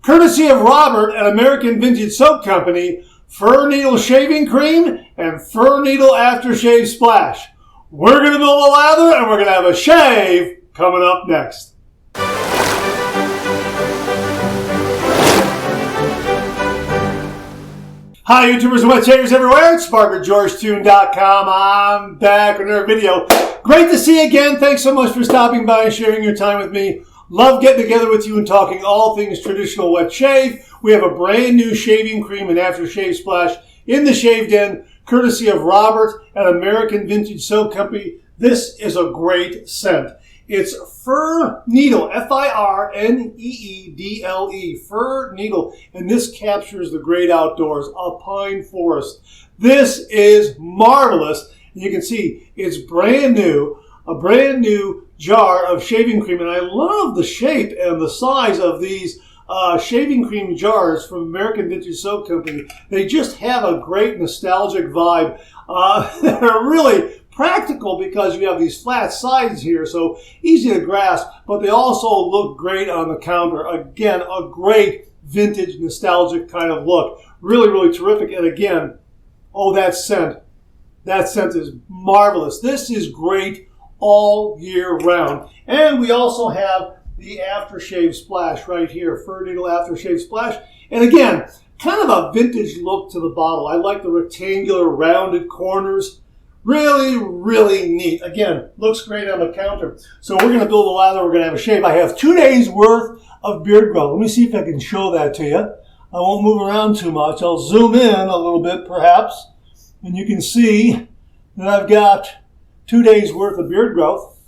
courtesy of Robert at American Vintage Soap Company, Fir Needle Shaving Cream and Fir Needle Aftershave Splash. We're going to build a lather and we're going to have a shave coming up next. Hi YouTubers and wet shavers everywhere, it's SparkerGeorgeTune.com. I'm back with another video. Great to see you again. Thanks so much for stopping by and sharing your time with me. Love getting together with you and talking all things traditional wet shave. We have a brand new shaving cream and aftershave splash in the Shave Den, courtesy of Robert at American Vintage Soap Company. This is a great scent. It's Fir Needle, F-I-R-N-E-E-D-L-E, Fir Needle, and this captures the great outdoors, a pine forest. This is marvelous. You can see it's brand new, a brand new jar of shaving cream, and I love the shape and the size of these shaving cream jars from American Vintage Soap Company. They just have a great nostalgic vibe. They're really practical because you have these flat sides here, so easy to grasp, but they also look great on the counter. Again, a great vintage nostalgic kind of look. Really, really terrific. And again, oh, that scent is marvelous. This is great all year round. And we also have the aftershave splash right here, Fir Needle aftershave splash. And again, kind of a vintage look to the bottle. I like the rectangular rounded corners. Really, really neat. Again, looks great on the counter. So we're going to build a lather. We're going to have a shave. I have 2 days worth of beard growth. Let me see if I can show that to you. I won't move around too much. I'll zoom in a little bit perhaps. And you can see that I've got 2 days worth of beard growth.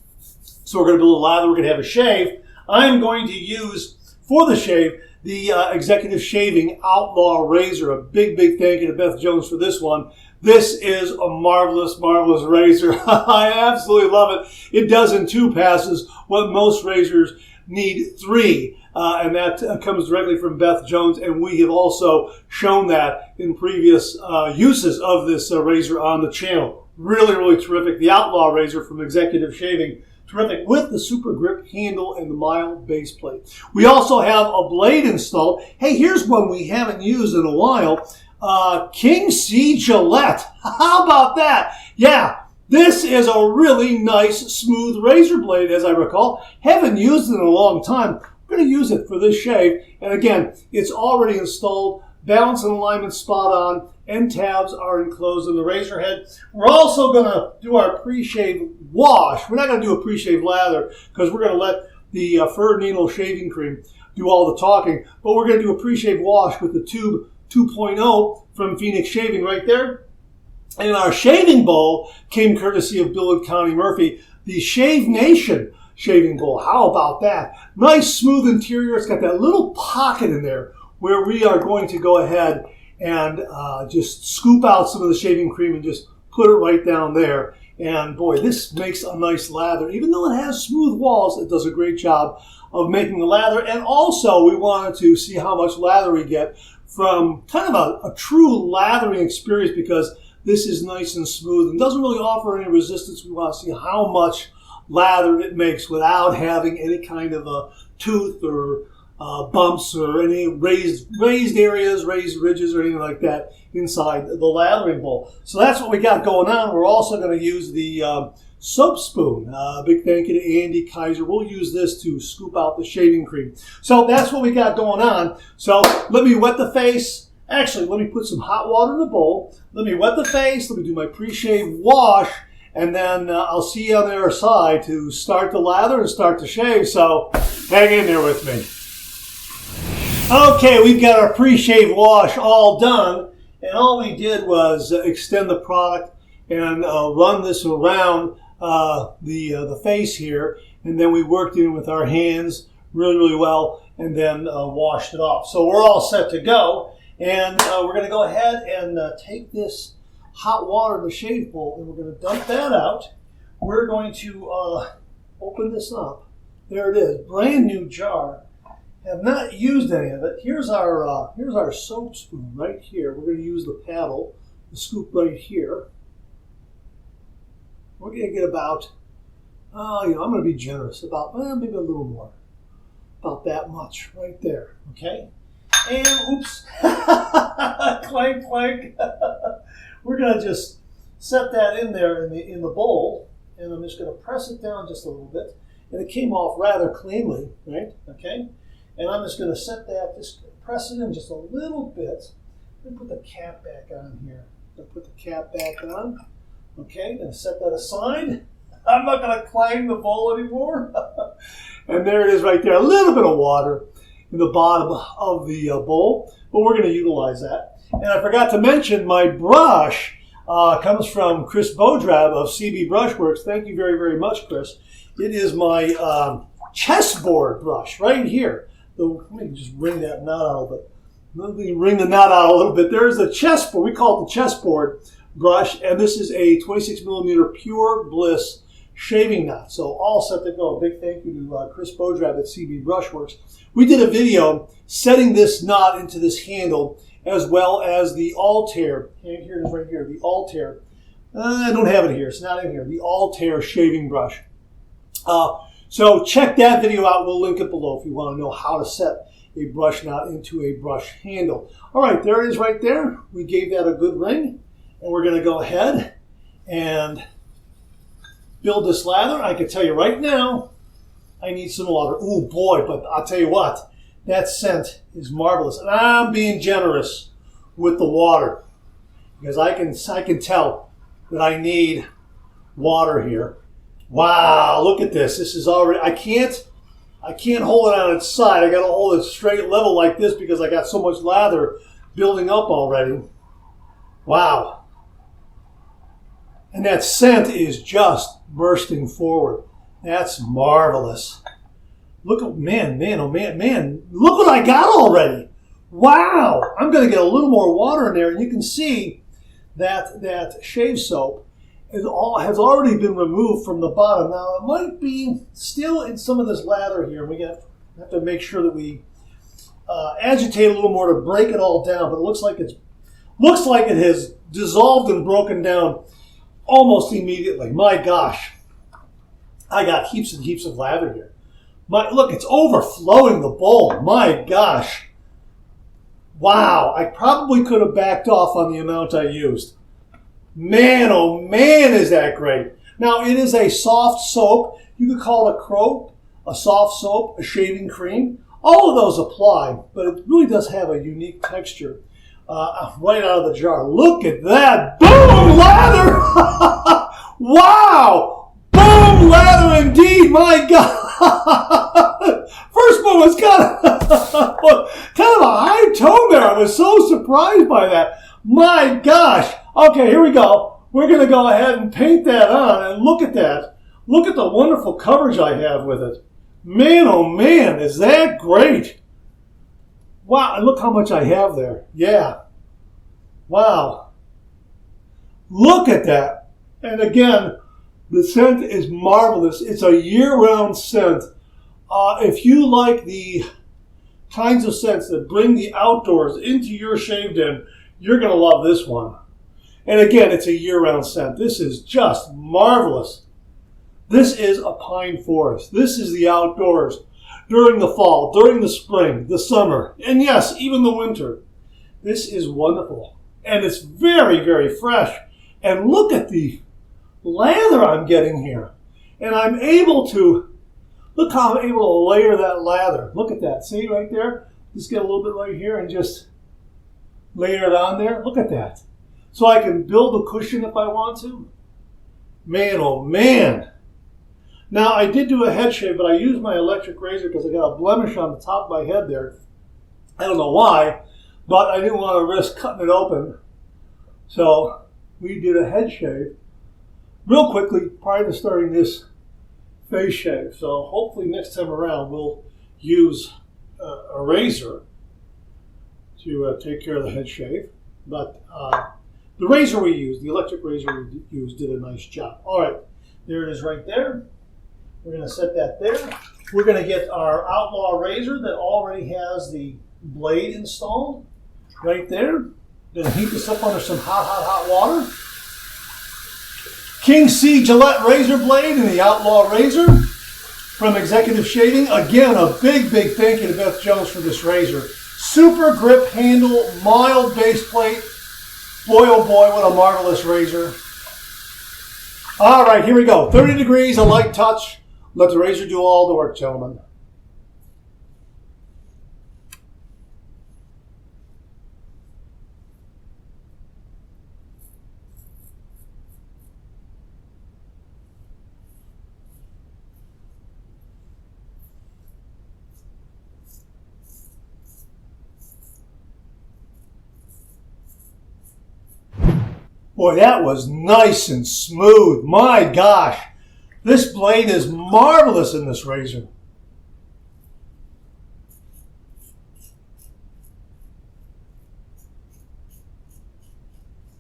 So we're going to build a lather. We're going to have a shave. I'm going to use, for the shave, the Executive Shaving Outlaw Razor. A big, big thank you to Beth Jones for this one. This is a marvelous, marvelous razor. I absolutely love it. It does in 2 passes what most razors need 3. And that comes directly from Beth Jones. And we have also shown that in previous uses of this razor on the channel. Really, really terrific. The Outlaw Razor from Executive Shaving. Terrific, with the super grip handle and the mild base plate. We also have a blade installed. Hey, here's one we haven't used in a while. King C Gillette. How about that? Yeah, this is a really nice smooth razor blade, as I recall. Haven't used it in a long time. I'm going to use it for this shave. And again, it's already installed. Balance and alignment spot on. End tabs are enclosed in the razor head. We're also going to do our pre-shave wash. We're not going to do a pre-shave lather because we're going to let the Fir Needle shaving cream do all the talking. But we're going to do a pre-shave wash with the Tube 2.0 from Phoenix Shaving right there. And our shaving bowl came courtesy of Bill and Connie Murphy, the Shave Nation shaving bowl. How about that? Nice smooth interior. It's got that little pocket in there where we are going to go ahead and just scoop out some of the shaving cream and just put it right down there. And boy, this makes a nice lather. Even though it has smooth walls, it does a great job of making the lather. And also, we wanted to see how much lather we get from kind of a true lathering experience, because this is nice and smooth and doesn't really offer any resistance. We want to see how much lather it makes without having any kind of a tooth or bumps or any raised areas, raised ridges or anything like that inside the lathering bowl. So that's what we got going on. We're also going to use the soap spoon. Big thank you to Andy Kaiser. We'll use this to scoop out the shaving cream. So that's what we got going on. So let me wet the face. Actually, let me put some hot water in the bowl. Let me wet the face. Let me do my pre-shave wash. And then I'll see you on the other side to start the lather and start the shave. So hang in there with me. Okay, we've got our pre-shave wash all done, and all we did was extend the product and run this around the face here, and then we worked in with our hands really, really well, and then washed it off. So we're all set to go, and we're going to go ahead and take this hot water in the shave bowl, and we're going to dump that out. We're going to open this up. There it is, brand new jar. Have not used any of it. Here's our soap spoon right here. We're going to use the paddle, the scoop right here. We're going to get about, I'm going to be generous, about maybe a little more, about that much right there. Okay. And oops, clank, clank. We're gonna just set that in there in the bowl, and I'm just gonna press it down just a little bit. And it came off rather cleanly, right? Okay. And I'm just gonna set that, just press it in just a little bit. And put the cap back on here. Put the cap back on. Okay, gonna set that aside. I'm not gonna clang the bowl anymore. And there it is right there. A little bit of water in the bottom of the bowl, but we're gonna utilize that. And I forgot to mention my brush comes from Chris Bodrab of CB Brushworks. Thank you very, very much, Chris. It is my chessboard brush right here. Let me just wring that knot out a little bit. Let me wring the knot out a little bit. There's the chessboard. We call it the chessboard brush, and this is a 26 millimeter Pure Bliss shaving knot. So all set to go. A big thank you to Chris Bodrab at CB Brushworks. We did a video setting this knot into this handle, as well as the Altair. Here it is right here, the Altair. I don't have it here. It's not in here. The Altair shaving brush. So check that video out. We'll link it below if you want to know how to set a brush knot into a brush handle. All right, there it is right there. We gave that a good ring, and we're going to go ahead and build this lather. I can tell you right now, I need some water. Oh boy, but I'll tell you what, that scent is marvelous. And I'm being generous with the water because I can tell that I need water here. Wow, look at this. This is already, I can't hold it on its side. I got to hold it straight level like this because I got so much lather building up already. Wow. And that scent is just bursting forward. That's marvelous. Look at, man, oh man, look what I got already. Wow. I'm going to get a little more water in there, and you can see that shave soap has already been removed from the bottom. Now, it might be still in some of this lather here. We have to make sure that we agitate a little more to break it all down, but it looks like it has dissolved and broken down almost immediately. My gosh. I got heaps and heaps of lather here. Look, it's overflowing the bowl. My gosh. Wow. I probably could have backed off on the amount I used. Man, oh man, is that great. Now, it is a soft soap. You could call it a crope, a soft soap, a shaving cream. All of those apply, but it really does have a unique texture right out of the jar. Look at that. Boom, lather. Wow. Boom, lather indeed. My God. First one was kind of a high tone there. I was so surprised by that. My gosh. Okay, here we go. We're going to go ahead and paint that on, and look at that. Look at the wonderful coverage I have with it. Man, oh man, is that great. Wow, and look how much I have there. Yeah. Wow. Look at that. And again, the scent is marvelous. It's a year-round scent. If you like the kinds of scents that bring the outdoors into your shave den, you're going to love this one. And again, it's a year-round scent. This is just marvelous. This is a pine forest. This is the outdoors during the fall, during the spring, the summer, and yes, even the winter. This is wonderful. And it's very, very fresh. And look at the lather I'm getting here. And I'm able to, look how I'm able to layer that lather. Look at that. See right there? Just get a little bit right here and just layer it on there. Look at that. So I can build a cushion if I want to. Man, oh man. Now, I did do a head shave, but I used my electric razor because I got a blemish on the top of my head there. I don't know why, but I didn't want to risk cutting it open. So we did a head shave real quickly prior to starting this face shave. So hopefully next time around we'll use a razor to take care of the head shave. But the razor we used, the electric razor we used, did a nice job. All right, there it is right there. We're going to set that there. We're going to get our Outlaw razor that already has the blade installed right there. Going to heat this up under some hot water. King C Gillette razor blade and the Outlaw razor from Executive Shaving. Again, a big thank you to Beth Jones for this razor. Super grip handle, mild base plate. Boy, oh boy, what a marvelous razor. All right, here we go. 30 degrees, a light touch. Let the razor do all the work, gentlemen. Boy, that was nice and smooth. My gosh, this blade is marvelous in this razor.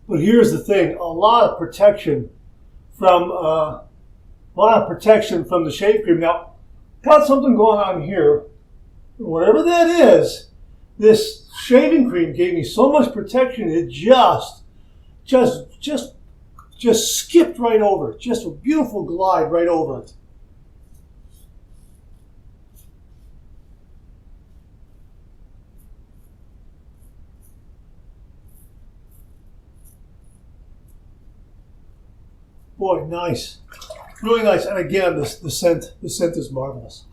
But here's the thing, a lot of protection from the shave cream. Now, got something going on here. Whatever that is, this shaving cream gave me so much protection, it just skipped right over it. Just a beautiful glide right over it. Boy, nice. Really nice. And again, the scent is marvelous.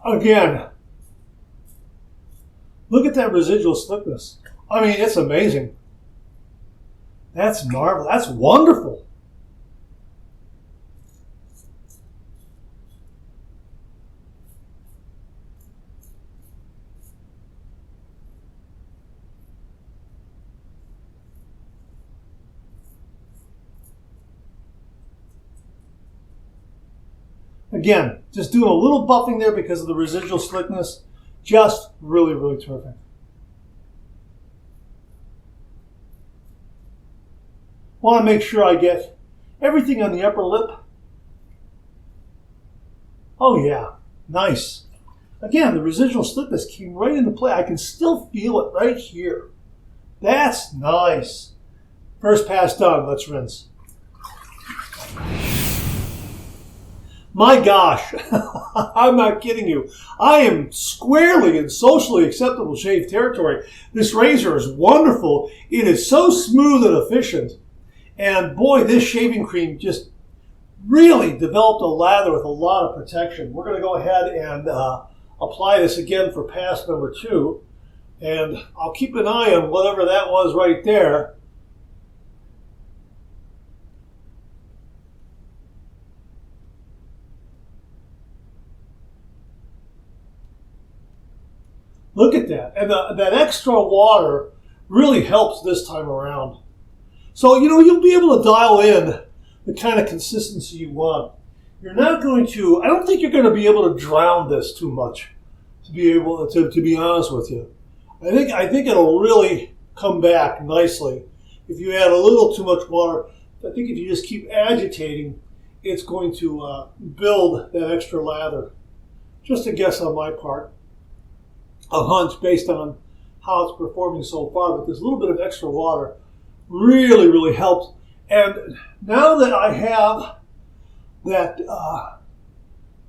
Again, look at that residual slickness. I mean, it's amazing. That's marvelous. That's wonderful. Again, just doing a little buffing there because of the residual slickness. Just really, really terrific. Want to make sure I get everything on the upper lip. Oh yeah, nice. Again, the residual slickness came right into play. I can still feel it right here. That's nice. First pass done. Let's rinse. My gosh, I'm not kidding you. I am squarely in socially acceptable shave territory. This razor is wonderful. It is so smooth and efficient. And boy, this shaving cream just really developed a lather with a lot of protection. We're going to go ahead and apply this again for pass number 2. And I'll keep an eye on whatever that was right there. Look at that. And that extra water really helps this time around. So, you'll be able to dial in the kind of consistency you want. You're not going to, I don't think you're going to be able to drown this too much, to be honest with you. I think it'll really come back nicely. If you add a little too much water, I think if you just keep agitating, it's going to build that extra lather. Just a guess on my part. A hunch based on how it's performing so far, but this little bit of extra water really, really helps. And now that I have that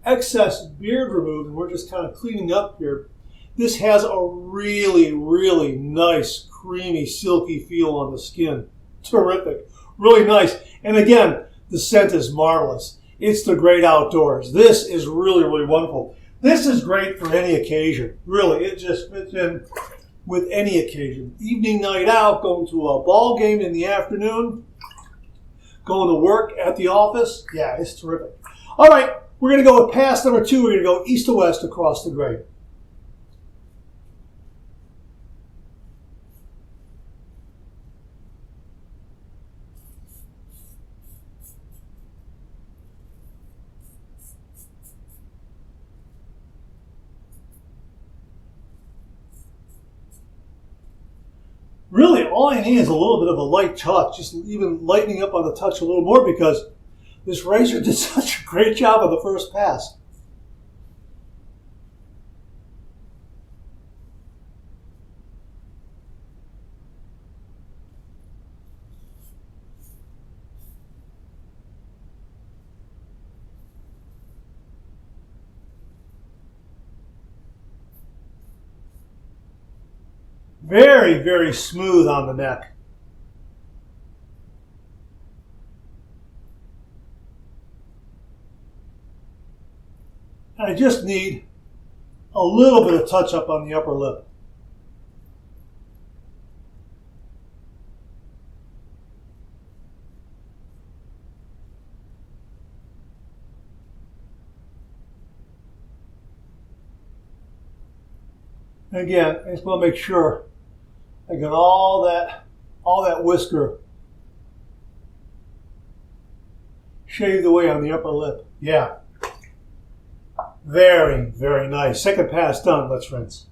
excess beard removed, and we're just kind of cleaning up here, this has a really, really nice, creamy, silky feel on the skin. Terrific. Really nice. And again, the scent is marvelous. It's the great outdoors. This is really, really wonderful. This is great for any occasion. Really, it just fits in with any occasion. Evening night out, going to a ball game in the afternoon, going to work at the office. Yeah, it's terrific. All right, we're going to go with pass number 2. We're going to go east to west across the grain. Really, all I need is a little bit of a light touch, just even lightening up on the touch a little more, because This razor did such a great job on the first pass. Very, very smooth on the neck. I just need a little bit of touch up on the upper lip. And again, I just want to make sure I get all that whisker shaved away on the upper lip. Yeah. Very, very nice. Second pass done. Let's rinse.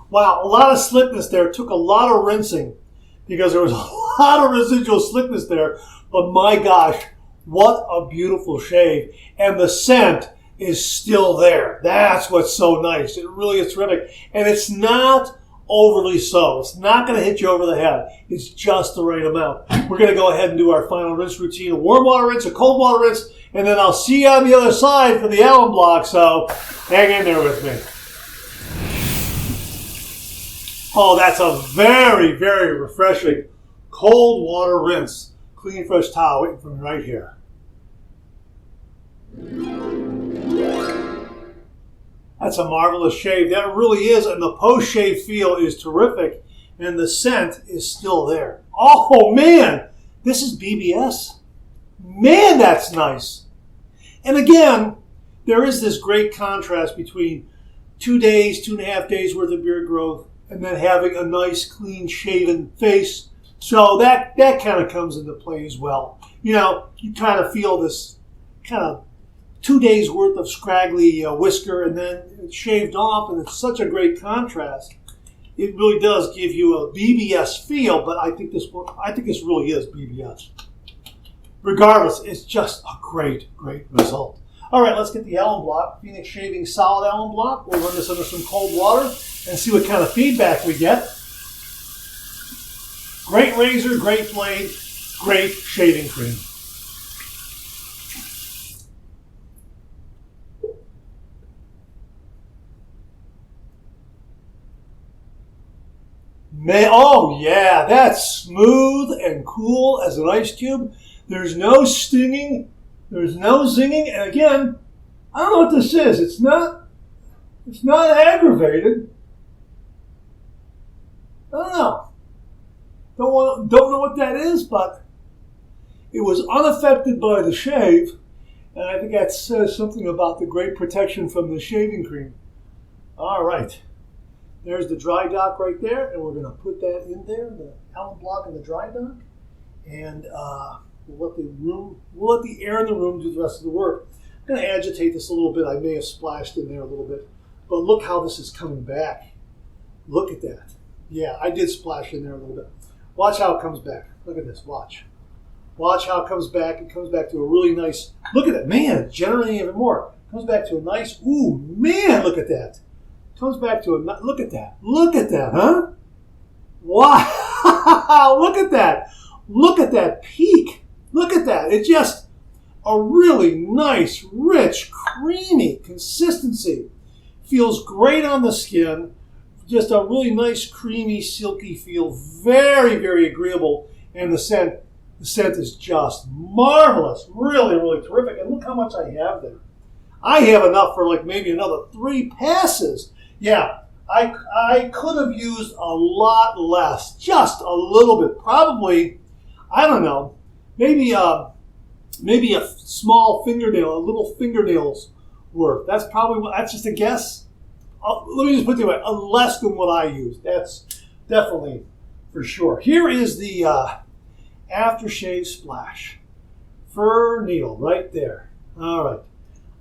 Wow, a lot of slickness there. Took a lot of rinsing because there was a lot of residual slickness there. But my gosh, what a beautiful shave. And the scent is still there. That's what's so nice. It really is terrific. And it's not overly so. It's not going to hit you over the head. It's just the right amount. We're going to go ahead and do our final rinse routine. A warm water rinse, a cold water rinse, and then I'll see you on the other side for the alum block. So hang in there with me. Oh, that's a very, very refreshing cold water rinse. Clean, fresh towel waiting for me right here. That's a marvelous shave. That really is. And the post-shave feel is terrific. And the scent is still there. Oh, man. This is BBS. Man, that's nice. And again, there is this great contrast between 2 days, 2.5 days worth of beard growth, and then having a nice, clean, shaven face. So that kind of comes into play as well. You know, you kind of feel this kind of 2 days worth of scraggly whisker, and then it's shaved off, and it's such a great contrast. It really does give you a BBS feel, but I think this really is BBS. Regardless, it's just a great, great result. All right, let's get the alum block. Phoenix Shaving Solid Alum Block. We'll run this under some cold water and see what kind of feedback we get. Great razor, great blade, great shaving cream. Oh yeah, that's smooth and cool as an ice cube. There's no stinging, there's no zinging, and again, I don't know what this is. It's not aggravated. I don't know. Don't know what that is, but it was unaffected by the shave, and I think that says something about the great protection from the shaving cream. All right. There's the dry dock right there, and we're going to put that in there, the alum block in the dry dock, and we'll let the air in the room do the rest of the work. I'm going to agitate this a little bit. I may have splashed in there a little bit, but look how this is coming back. Look at that. Yeah, I did splash in there a little bit. Watch how it comes back. Look at this. Watch. Watch how it comes back. It comes back to a really nice, look at it. Man, it's generating even more. It comes back to a nice, ooh, man, look at that. Comes back to a, look at that. Look at that, huh? Wow. Look at that. Look at that peak. Look at that. It's just a really nice, rich, creamy consistency. Feels great on the skin. Just a really nice, creamy, silky feel. Very, very agreeable. And the scent is just marvelous. Really, really terrific. And look how much I have there. I have enough for like maybe another 3 passes. Yeah, I could have used a lot less, just a little bit. Probably, I don't know, maybe a small fingernail, a little fingernail's worth. That's just a guess. Let me just put it away, less than what I used. That's definitely for sure. Here is the aftershave splash. Fir Needle right there. All right.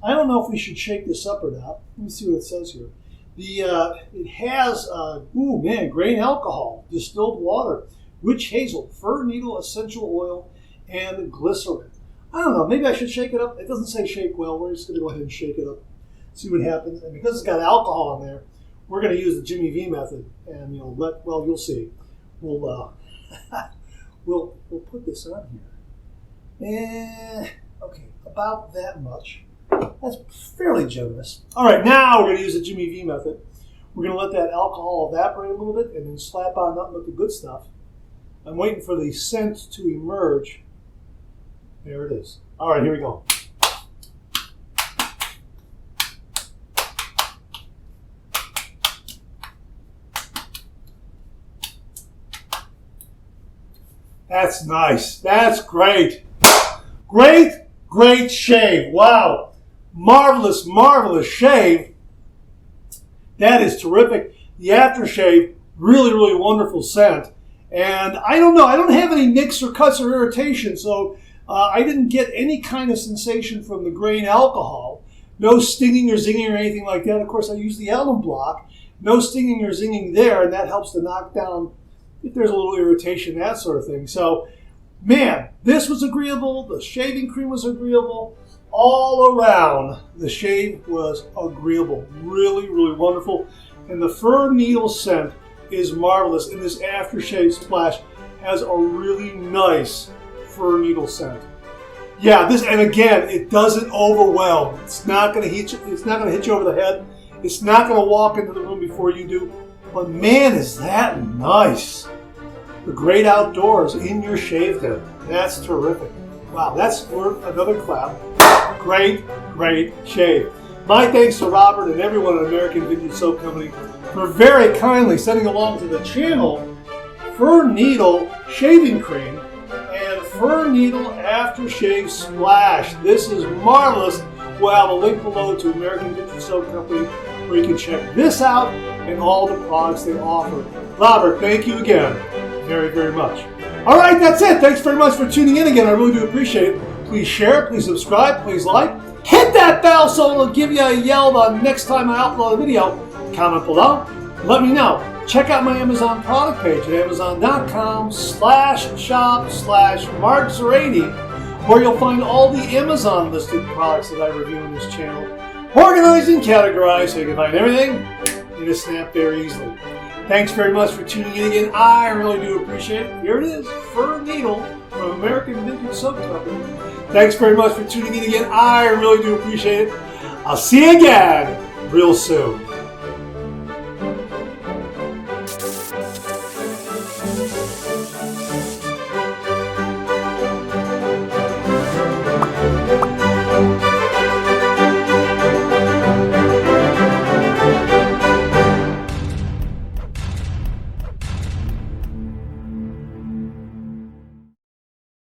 I don't know if we should shake this up or not. Let me see what it says here. It has, grain alcohol, distilled water, witch hazel, fir needle essential oil, and glycerin. I don't know, maybe I should shake it up. It doesn't say shake well. We're just going to go ahead and shake it up, see what happens. And because it's got alcohol in there, we're going to use the Jimmy V method. And you'll see. We'll we'll put this on here. Okay, about that much. That's fairly generous. All right, now we're going to use the Jimmy V method. We're going to let that alcohol evaporate a little bit and then slap on nothing but the good stuff. I'm waiting for the scent to emerge. There it is. All right, here we go. That's nice. That's great. Great shave. Wow. Marvelous, marvelous shave. That is terrific. The aftershave, really, really wonderful scent. And I don't know, I don't have any nicks or cuts or irritation, so I didn't get any kind of sensation from the grain alcohol. No stinging or zinging or anything like that. Of course, I use the alum block. No stinging or zinging there, and that helps to knock down if there's a little irritation, that sort of thing. So, man, this was agreeable. The shaving cream was agreeable. All around, the shave was agreeable. Really, really wonderful. And the fir needle scent is marvelous. And this aftershave splash has a really nice fir needle scent. Yeah, and again, it doesn't overwhelm. It's not going to hit you. It's not going to hit you over the head. It's not going to walk into the room before you do. But man, is that nice. The great outdoors in your shave head. That's terrific. Wow, that's worth another clap. Great shave. My thanks to Robert and everyone at American Vintatge Soap Company for very kindly sending along to the channel Fir Needle Shaving Cream and Fir Needle Aftershave Splash. This is marvelous. We'll have a link below to American Vintatge Soap Company where you can check this out and all the products they offer. Robert, thank you again very, very much. All right, that's it. Thanks very much for tuning in again. I really do appreciate it. Please share, please subscribe, please like. Hit that bell so it'll give you a yell the next time I upload a video. Comment below. Let me know. Check out my Amazon product page at amazon.com/shop/markzerady, where you'll find all the Amazon listed products that I review in this channel, organized and categorized so you can find everything in a snap very easily. Thanks very much for tuning in again. I really do appreciate it. Here it is, Fir Needle from American Vintatge Soap Company. Thanks very much for tuning in again. I really do appreciate it. I'll see you again real soon.